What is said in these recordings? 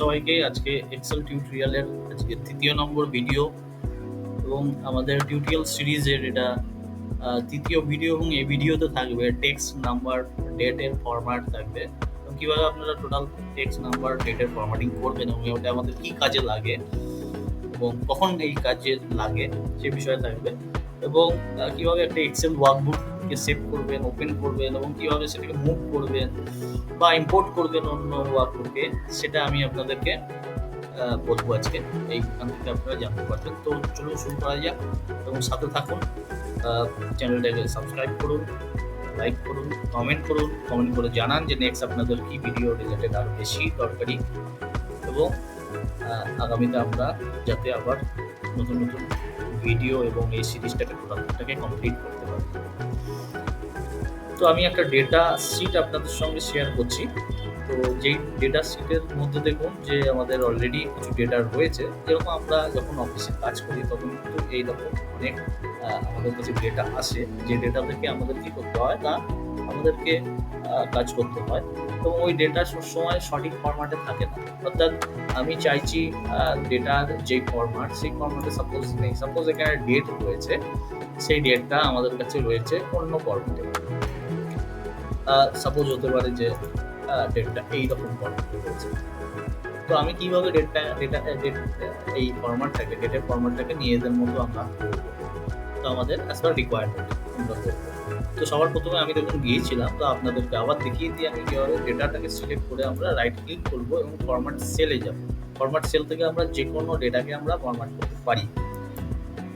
সবাইকে। আজকে এক্সেল টিউটোরিয়ালের আজকে ৩য় নম্বর ভিডিও এবং আমাদের টিউটোরিয়াল সিরিজের এটা ৩য় ভিডিও এবং এই ভিডিওতে থাকবে টেক্সট, নাম্বার, ডেটের ফরম্যাট থাকবে এবং কীভাবে আপনারা টোটাল টেক্সট, নাম্বার, ডেটের ফরম্যাটিং করবেন এবং ওটা আমাদের কী কাজে লাগে এবং কখন এই কাজে লাগে সে বিষয়ে থাকবে এবং কীভাবে একটা এক্সেল ওয়ার্কবুককে সেভ করবেন, ওপেন করবেন এবং কীভাবে সেটাকে মুভ করবেন বা ইম্পোর্ট করবেন অন্য ওয়ার্কবুকে, সেটা আমি আপনাদেরকে বলবো আজকে। এইখান থেকে আপনারা জানতে পারবেন। তো চলুন শুরু করা যাক এবং সাথে থাকুন। চ্যানেলটাকে সাবস্ক্রাইব করুন, লাইক করুন, কমেন্ট করুন। কমেন্ট করে জানান যে নেক্সট আপনাদের কি ভিডিও রিলেটেড আরও বেশি দরকারি এবং আগামীতে আমরা যাতে আবার নতুন নতুন ভিডিও এবং এই সিরিজটাকে টোটালটাকে কমপ্লিট করতে পারি। তো আমি একটা ডেটা শিট আপনাদের সঙ্গে শেয়ার করছি। তো যেই ডেটা শিটের মধ্যে দেখুন যে আমাদের অলরেডি কিছু ডেটা রয়েছে। যেরকম আমরা যখন অফিসে কাজ করি তখন কিন্তু এইরকম অনেক আমাদের কাছে ডেটা আসে, যে ডেটা থেকে আমাদের কী করতে হয় না আমাদেরকে কাজ করতে হয় এবং ওই ডেটা সবসময় সঠিক ফরম্যাটে থাকে না। অর্থাৎ আমি চাইছি ডেটার যে ফরম্যাট সেই ফরম্যাটে সাপোজ নেই, সাপোজ এখানে ডেট রয়েছে, সেই ডেটটা আমাদের কাছে রয়েছে অন্য ফরম্যাটে। সাপোজ হতে পারে যে ডেটটা এইরকম ফরম্যাটে রয়েছে। তো আমি কীভাবে এই ফরম্যাটটাকে, ডেটের ফরম্যাটটাকে নিজেদের মতো আমরা করবো, তো আমাদের অ্যাজ পার রিকোয়ারমেন্ট আমরা করবো। তো সবার প্রথমে আমি দেখুন গিয়েছিলাম, তো আপনাদেরকে আবার দেখিয়ে দিই আমি কীভাবে ডেটাটাকে সিলেক্ট করে আমরা রাইট ক্লিক করবো এবং ফরম্যাট সেলে যাব। ফরম্যাট সেল থেকে আমরা যে কোনো ডেটাকে আমরা ফরম্যাট করতে পারি।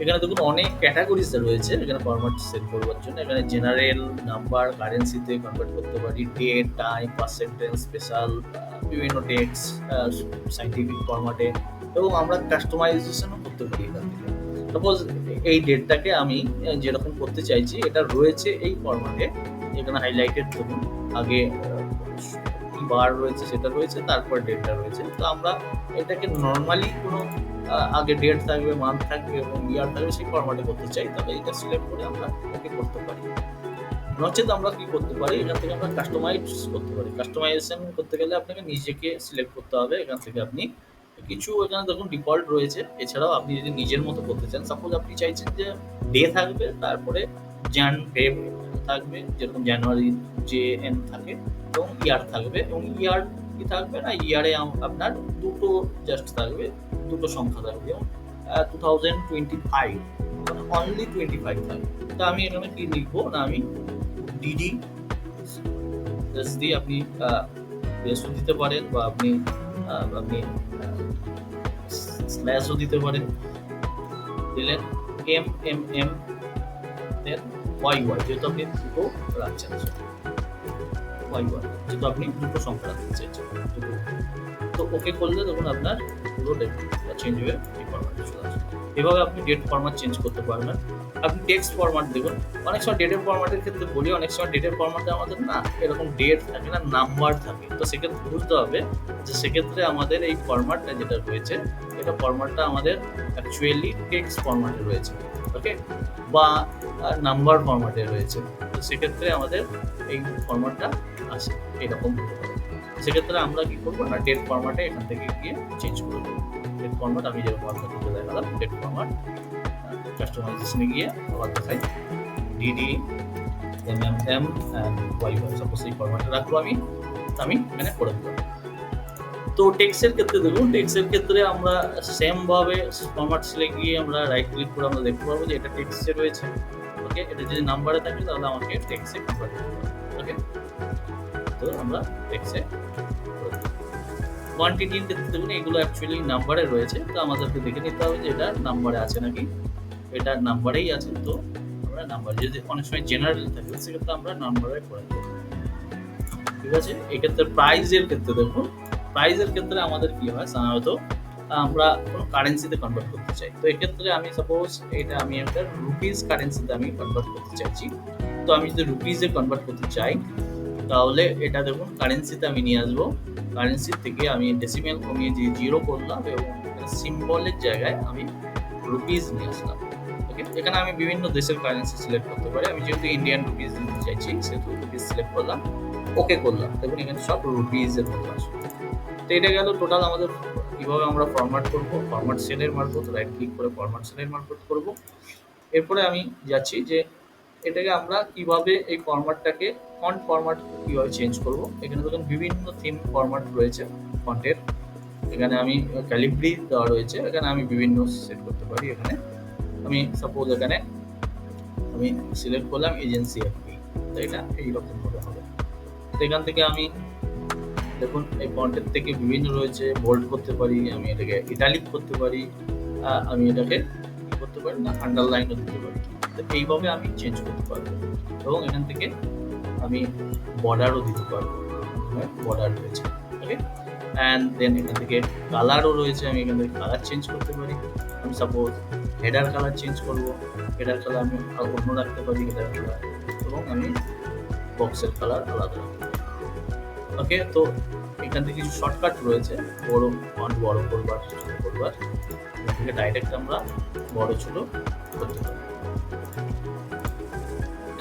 এখানে দেখুন অনেক ক্যাটাগরিজ রয়েছে এখানে ফরম্যাট সেট করবার জন্য। এখানে জেনারেল, নাম্বার, কারেন্সিতে কনভার্ট করতে পারি, ডেট, টাইম, পার্সেন্টেজ, স্পেশাল, বিভিন্ন টেক্সট, সাইন্টিফিক ফরম্যাটে এবং আমরা কাস্টমাইজেশনও করতে পারি এখান থেকে। সাপোজ এই ডেটটাকে আমি যেরকম করতে চাইছি এটা রয়েছে এই ফরম্যাটে, এখানে হাইলাইটেড ধরুন আগে কি বার রয়েছে সেটা রয়েছে, তারপর ডেটটা রয়েছে। তো আমরা এটাকে নর্মালি কোনো আগে ডেট থাকবে, মান্থ থাকবে এবং ইয়ার থাকবে সেই ফরম্যাটে করতে চাই, তবে এটা সিলেক্ট করে আমরা ওকে করতে পারি। নচেত আমরা কি করতে পারি, এখান থেকে আমরা কাস্টমাইজ করতে পারি। কাস্টমাইজেশন করতে গেলে আপনাকে নিজেকে সিলেক্ট করতে হবে। এখান থেকে আপনি কিছু এখানে দেখুন ডিফল্ট রয়েছে, এছাড়াও আপনি যদি নিজের মতো করতে চান, সাপোজ আপনি চাইছেন যে ডে থাকবে, তারপরে ফেব থাকবে, যেরকম জানুয়ারি JN থাকে এবং ইয়ার থাকবে এবং ইয়ার কি থাকবে না, ইয়ারে আপনার দুটো জাস্ট থাকবে, দুটো সংখ্যা থাকবে এবং 2025 মানে অনলি 25 থাকবে। তো আমি এখানে কি লিখবো না, আমি ডিডি দিয়ে আপনি বেসও দিতে পারেন বা আপনি স্ল্যাশও দিতে পারেন, দিলেন MMM দেন YY, যেহেতু আপনি দুটো রাখছেন, YY যেহেতু আপনি দুটো সংখ্যা রাখতে চাইছেন, তো ওকে করলে দেখুন আপনার পুরো ডেট চেঞ্জ হয়ে এই ফরম্যাটে চলে আসবে। এভাবে আপনি ডেট ফরম্যাট চেঞ্জ করতে পারবেন। আপনি টেক্সট ফরম্যাট দেখুন, অনেক সময় ডেটের ফরম্যাটের ক্ষেত্রে বলি, অনেক সময় ডেটের ফরম্যাটে আমাদের না এরকম ডেট থাকে না, নাম্বার থাকে। তো সেক্ষেত্রে বুঝতে হবে যে সেক্ষেত্রে আমাদের এই ফরম্যাটটা যেটা রয়েছে, এটা ফরম্যাটটা আমাদের অ্যাকচুয়ালি টেক্সট ফরম্যাটে রয়েছে, ওকে, বা নাম্বার ফরম্যাটে রয়েছে। তো সেক্ষেত্রে আমাদের এই ফরম্যাটটা আসে এরকম হতে পারে। সেক্ষেত্রে আমরা কি করবো না, ডেট ফরম্যাটে এখান থেকে গিয়ে চেঞ্জ করে দেবো। ডেট ফরম্যাট আমি যেরকম আপনাদেরকে দেখালাম, ডেট ফরম্যাট কাস্টমাইজেশনে গিয়ে আবার দেখাই DD MMM YY, সাপোজ এই ফরম্যাটে রাখবো আমি এখানে করে দেবো। তো টেক্সটের ক্ষেত্রে দেখুন, টেক্সটের ক্ষেত্রে আমরা সেম ভাবে ফরম্যাট সেলে গিয়ে আমরা রাইট ক্লিক করে আমরা দেখতে পারবো যে এটা টেক্সটে রয়েছে, ওকে। এটা যদি নাম্বারে থাকে তাহলে আমাকে টেক্সটে কনভার্ট করতে হবে, ওকে। তো আমরা টেক্সটে কোয়ান্টিটির ক্ষেত্রে দেখুন এগুলো অ্যাকচুয়ালি নাম্বারে রয়েছে, তো আমাদেরকে দেখে নিতে হবে যে এটা নাম্বারে আছে নাকি। এটা নাম্বারেই আছে, তো আমরা নাম্বার, যদি অনেক সময় জেনারেল থাকে সেক্ষেত্রে আমরা নাম্বারে করে দেবো, ঠিক আছে। এক্ষেত্রে প্রাইজের ক্ষেত্রে দেখুন, প্রাইজের ক্ষেত্রে আমাদের কি হয়, সাধারণত আমরা কোনো কারেন্সিতে কনভার্ট করতে চাই। তো এক্ষেত্রে আমি সাপোজ এটা আমি একটা রুপিস কারেন্সিতে আমি কনভার্ট করতে চাইছি। তো আমি যদি রুপিসে কনভার্ট করতে চাই তাহলে এটা দেখুন কারেন্সিতে আমি নিয়ে আসবো। কারেন্সি থেকে আমি ডেসিমেল কমিয়ে দিয়ে 0 করলাম এবং সিম্বলের জায়গায় আমি রুপিস নিয়ে আসলাম, ওকে। এখানে আমি বিভিন্ন দেশের কারেন্সি সিলেক্ট করতে পারি। আমি যেহেতু ইন্ডিয়ান রুপিস দিতে চাইছি সেহেতু রুপিস সিলেক্ট করলাম, ওকে করলাম। দেখুন এখানে সব রুপিসের মতো আসবে, তো এটা গেল টোটাল আমাদের কিভাবে আমরা ফরম্যাট করব, ফরম্যাট সেলের মারফত রাইট ক্লিক করে ফরম্যাট সেলের মারফত করব। এরপরে আমি যাচ্ছি যে এটাকে আমরা কিভাবে এই ফরম্যাটটাকে ফন্ট ফরম্যাট কিভাবে চেঞ্জ করব। এখানে দেখুন বিভিন্ন থিম ফরম্যাট রয়েছে ফন্টের। এখানে আমি ক্যালিব্রি দেওয়া রয়েছে, এখানে আমি বিভিন্ন সেট করতে পারি। এখানে আমি সাপোজ এখানে আমি সিলেক্ট করলাম এজেন্সি এফপি, তো এটা এইরকম ভাবে হবে। তো এখান থেকে আমি দেখুন এই ফন্টের থেকে বিভিন্ন রয়েছে, বোল্ড করতে পারি, আমি এটাকে ইটালিক করতে পারি, আমি এটাকে কি করতে পারি না আন্ডারলাইনও দিতে পারি। তো এইভাবে আমি চেঞ্জ করতে পারবো এবং এখান থেকে আমি বর্ডারও দিতে পারবো, বর্ডার রয়েছে। ওকে, অ্যান্ড দেন এখান থেকে কালারও রয়েছে, আমি এখান থেকে কালার চেঞ্জ করতে পারি। আমি সাপোজ হেডার কালার চেঞ্জ করবো, হেডার কালার আমি অন্য রাখতে পারি হেডার কালার, এবং আমি বক্সের কালার আলাদা রাখতে পারি। ওকে, তো এখান থেকে কিছু শর্টকাট রয়েছে, বড় ফন্ট বড় করবার ছোট করবার, এখান থেকে ডাইরেক্ট আমরা বড় ছোট করতে পারি।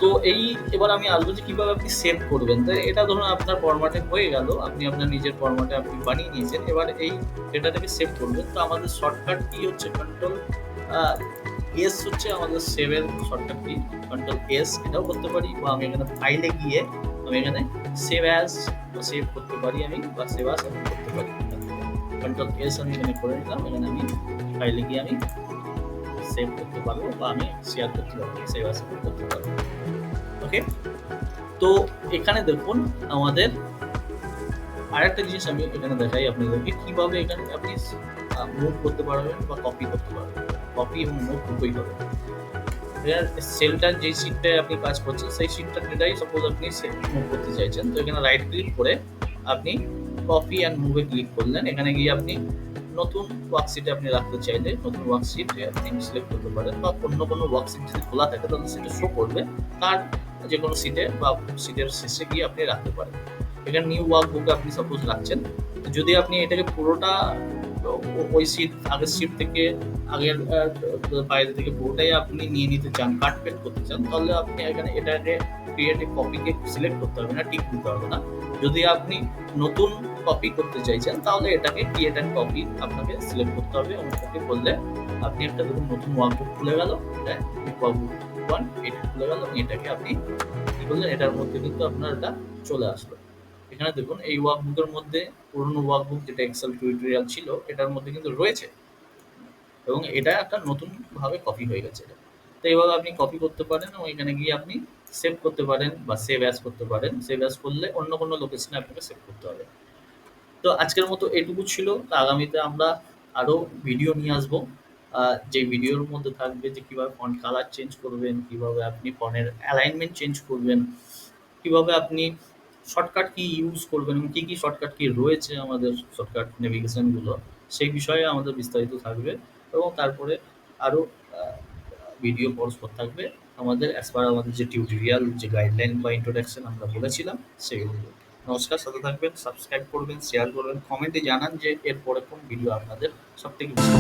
তো এই এবার আমি আসবো যে কিভাবে আপনি সেভ করবেন। তো এটা ধরুন আপনার ফরম্যাটে হয়ে গেল, আপনি আপনার নিজের ফরম্যাটে আপনি বানিয়ে নিয়েছেন, এবার এই ডেটাটাকে সেভ করবেন। তো আমাদের শর্টকাট কি হচ্ছে কন্ট্রোল এস হচ্ছে আমাদের সেভের শর্টকাট কি, কন্ট্রোল এস এটাও করতে পারি, বা আমি এখানে ফাইলে গিয়ে আমি এখানে সেভ অ্যাজ সেভ করতে পারি, আমি বা সেভ অ্যাজ আমি করতে পারি। কন্ট্রোল এস আমি এখানে করে নিলাম, এখানে আমি ফাইলে গিয়ে আমি সেভ করতে পারবো বা আমি শেয়ার করতে পারবো, সেভ অ্যাজ করতে পারবো। ওকে, তো এখানে দেখুন আমাদের আরেকটা জিনিস আমি এখানে দেখাই আপনাদেরকে, কিভাবে এখানে আপনি মুভ করতে পারবেন বা কপি করতে পারবেন। কপি এবং মুভ দুটোই হবে। সেলটার যে শিটটায় আপনি কাজ করছেন সেই শিটটার ডেটাই সাপোজ আপনি মুভ করতে চাইছেন, তো এখানে রাইট ক্লিক করে আপনি কপি অ্যান্ড মুভে ক্লিক করলেন। এখানে গিয়ে আপনি নতুন ওয়ার্কশিটে আপনি রাখতে চাইলে নতুন ওয়ার্কশিট আপনি সিলেক্ট করতে পারেন, বা অন্য কোনো ওয়ার্কশিট যদি খোলা থাকে তাহলে সেটা শো করবে, তার যে কোনো সিটে বা সিটের শেষে গিয়ে আপনি রাখতে পারেন। এখানে নিউ ওয়ার্কবুকে আপনি সাপোজ রাখছেন, যদি আপনি এটাকে পুরোটা ওই সিট আগের সিট থেকে আগের বাইরে থেকে পুরোটাই আপনি নিয়ে নিতে চান, কাট পেস্ট করতে চান, তাহলে আপনি এখানে এটাকে ক্রিয়েট এ কপিকে সিলেক্ট করতে হবে না, টিক দিতে হবে না। যদি আপনি নতুন কপি করতে চাইছেন তাহলে এটাকে ক্রিয়েট অ্যান্ড কপি আপনাকে সিলেক্ট করতে হবে, এবং ওকে বললে আপনি একটা দেখুন নতুন ওয়ার্কবুক খুলে গেল, এটা ওয়ার্কবুক 1 এটা খুলে গেল, এটাকে আপনি কি করলেন এটার মধ্যে কিন্তু আপনার এটা চলে আসলো। এখানে দেখুন এই ওয়ার্কবুকের মধ্যে পুরনো ওয়ার্কবুক যেটা এক্সেল টিউটোরিয়াল ছিল এটার মধ্যে কিন্তু রয়েছে, এবং এটা একটা নতুন ভাবে কপি হয়ে গেছে এটা। তো এইভাবে আপনি কপি করতে পারেন এবং এখানে গিয়ে আপনি সেভ করতে পারেন বা সেভ অ্যাজ করতে পারেন। সেভ অ্যাজ করলে অন্য কোনো লোকেশনে আপনাকে সেভ করতে হবে। তো আজকের মতো এটুকু ছিল। তো আগামীতে আমরা আরো ভিডিও নিয়ে আসবো, যে ভিডিওর মধ্যে থাকবে যে কিভাবে ফন্ট কালার চেঞ্জ করবেন, কিভাবে আপনি ফন্টের অ্যালাইনমেন্ট চেঞ্জ করবেন, কিভাবে আপনি শর্টকাট কি ইউজ করবেন এবং কি কি শর্টকাট কি রয়েছে আমাদের শর্টকাট নেভিগেশনগুলো, সেই বিষয়ে আমাদের বিস্তারিত থাকবে। এবং তারপরে আরও ভিডিও পরস্পর থাকবে আমাদের অ্যাজ পার আমাদের যে টিউটোরিয়াল যে গাইডলাইন বা ইন্ট্রোডাকশন আমরা বলেছিলাম সেগুলো। নমস্কার, সাথে থাকবেন, সাবস্ক্রাইব করবেন, শেয়ার করবেন, কমেন্টে জানান যে এরপরে কোন ভিডিও আপনাদের সবথেকে বেশি